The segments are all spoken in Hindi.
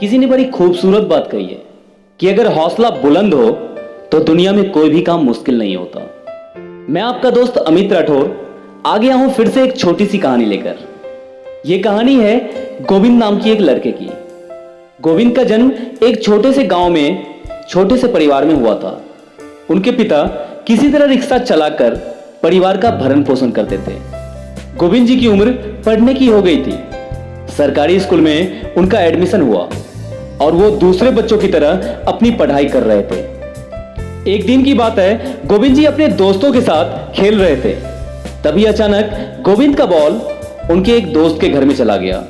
किसी ने बड़ी खूबसूरत बात कही है कि अगर हौसला बुलंद हो तो दुनिया में कोई भी काम मुश्किल नहीं होता। मैं आपका दोस्त अमित राठौर आ गया हूं फिर से एक छोटी सी कहानी लेकर। यह कहानी है गोविंद नाम की एक लड़के की। गोविंद का जन्म एक छोटे से गांव में छोटे से परिवार में हुआ था। उनके पिता किसी तरह रिक्शा चलाकर परिवार का भरण पोषण करते थे। गोविंद जी की उम्र पढ़ने की हो गई थी। सरकारी स्कूल में उनका एडमिशन हुआ और वो दूसरे बच्चों की तरह अपनी पढ़ाई कर रहे थे। एक दिन की बात है, गोविंद जी अपने दोस्तों के साथ खेल रहे थे। तभी अचानक गोविंद का बॉल उनके एक दोस्त के घर में चला गया।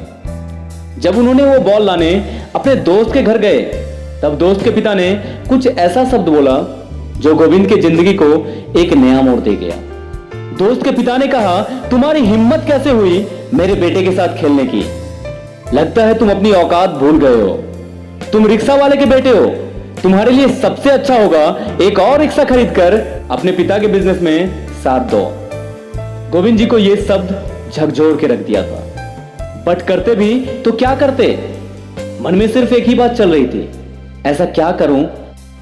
जब उन्होंने वो बॉल लाने अपने दोस्त के घर गए तब दोस्त के पिता ने कुछ ऐसा शब्द बोला जो गोविंद की जिंदगी को एक नया मोड़ दे गया। दोस्त के पिता ने कहा, तुम्हारी हिम्मत कैसे हुई मेरे बेटे के साथ खेलने की? लगता है तुम अपनी औकात भूल गए हो। तुम रिक्शा वाले के बेटे हो। तुम्हारे लिए सबसे अच्छा होगा एक और रिक्शा खरीदकर अपने पिता के बिजनेस में साथ दो। गोविंद जी को यह शब्द झकझोर के रख दिया था, बट करते भी तो क्या करते? मन में सिर्फ एक ही बात चल रही थी, ऐसा क्या करूं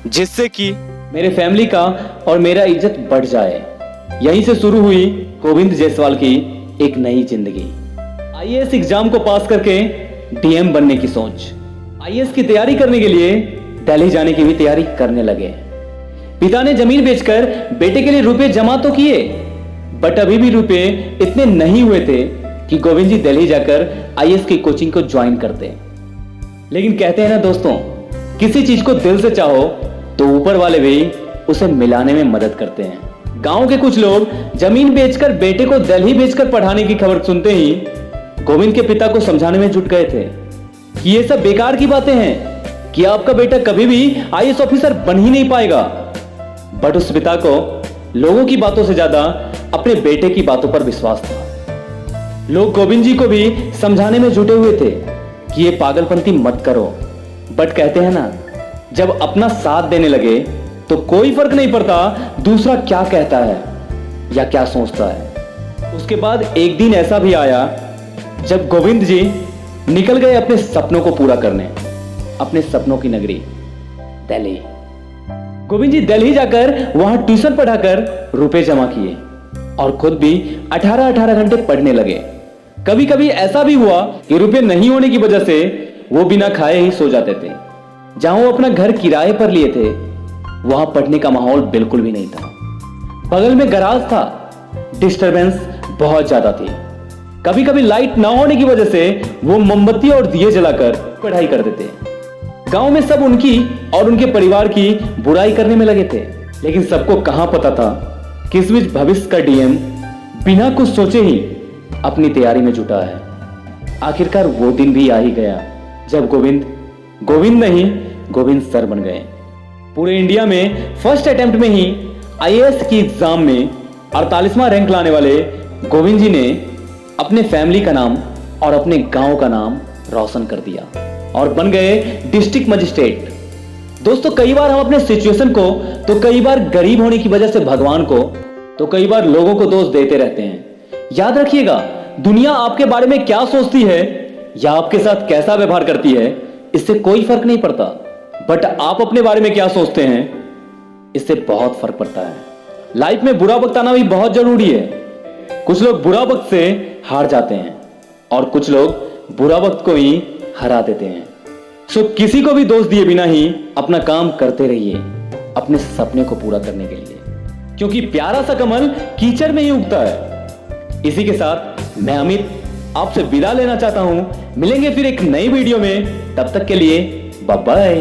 जिससे कि मेरे फैमिली का और मेरा इज्जत बढ़ जाए। यहीं से शुरू हुई गोविंद जायसवाल की एक नई जिंदगी। आईएएस एग्जाम को पास करके डीएम बनने की सोच। आईएएस की तैयारी करने के लिए दिल्ली जाने की भी तैयारी करने लगे। पिता ने जमीन बेचकर बेटे के लिए रुपए जमा तो किए, बट अभी भी रुपए इतने नहीं हुए थे कि गोविंद जी दिल्ली जाकर आईएएस की कोचिंग को ज्वाइन करते। लेकिन कहते हैं ना दोस्तों, किसी चीज को दिल से चाहो तो ऊपर वाले भी उसे मिलाने में मदद करते हैं। गांव के कुछ लोग जमीन बेचकर बेटे को दिल्ली भेजकर पढ़ाने की खबर सुनते ही गोविंद के पिता को समझाने में जुट गए थे कि ये सब बेकार की बातें हैं, कि आपका बेटा कभी भी आईएएस ऑफिसर बन ही नहीं पाएगा। बट उस पिता को लोगों की बातों से ज्यादा अपने बेटे की बातों पर विश्वास था। लोग गोविंद जी को भी समझाने में जुटे हुए थे कि ये पागलपंती मत करो, बट कहते हैं ना, जब अपना साथ देने लगे तो कोई फर्क नहीं पड़ता दूसरा क्या कहता है या क्या सोचता है। उसके बाद एक दिन ऐसा भी आया जब गोविंद जी निकल गए अपने सपनों को पूरा करने, अपने सपनों की नगरी दिल्ली। गोविंद जी दिल्ली जाकर वहां ट्यूशन पढ़ाकर रुपए जमा किए और खुद भी 18-18 घंटे पढ़ने लगे। कभी कभी ऐसा भी हुआ कि रुपए नहीं होने की वजह से वो बिना खाए ही सो जाते थे। जहां वो अपना घर किराए पर लिए थे वहां पढ़ने का माहौल बिल्कुल भी नहीं था। बगल में गराज था, डिस्टरबेंस बहुत ज्यादा थी। कभी कभी लाइट ना होने की वजह से वो मोमबत्ती और दिए जलाकर पढ़ाई करते थे। गांव में सब उनकी और उनके परिवार की बुराई करने में लगे थे, लेकिन सबको कहां पता था कि इस बीच भविष्य का डीएम बिना कुछ सोचे ही अपनी तैयारी में जुटा है। आखिरकार वो दिन भी आ ही गया जब गोविंद नहीं गोविंद सर बन गए। पूरे इंडिया में फर्स्ट अटेम्प्ट में ही आईएएस की एग्जाम में 48वां रैंक लाने वाले गोविंद जी ने अपने फैमिली का नाम और अपने गांव का नाम रोशन कर दिया और बन गए डिस्ट्रिक्ट मजिस्ट्रेट। दोस्तों, कई बार हम अपने सिचुएशन को, तो कई बार गरीब होने की वजह से भगवान को, तो कई बार लोगों को दोष देते रहते हैं। याद रखिएगा, दुनिया आपके बारे में क्या सोचती है या आपके साथ कैसा व्यवहार करती है, इससे कोई फर्क नहीं पड़ता, बट आप अपने बारे में क्या सोचते हैं इससे बहुत फर्क पड़ता है। लाइफ में बुरा वक्त आना भी बहुत जरूरी है। कुछ लोग बुरा वक्त से हार जाते हैं और कुछ लोग बुरा वक्त को ही हरा देते हैं। सो किसी को भी दोष दिए बिना ही अपना काम करते रहिए अपने सपने को पूरा करने के लिए, क्योंकि प्यारा सा कमल कीचड़ में ही उगता है। इसी के साथ मैं अमित आपसे विदा लेना चाहता हूं। मिलेंगे फिर एक नई वीडियो में, तब तक के लिए बाय बाय।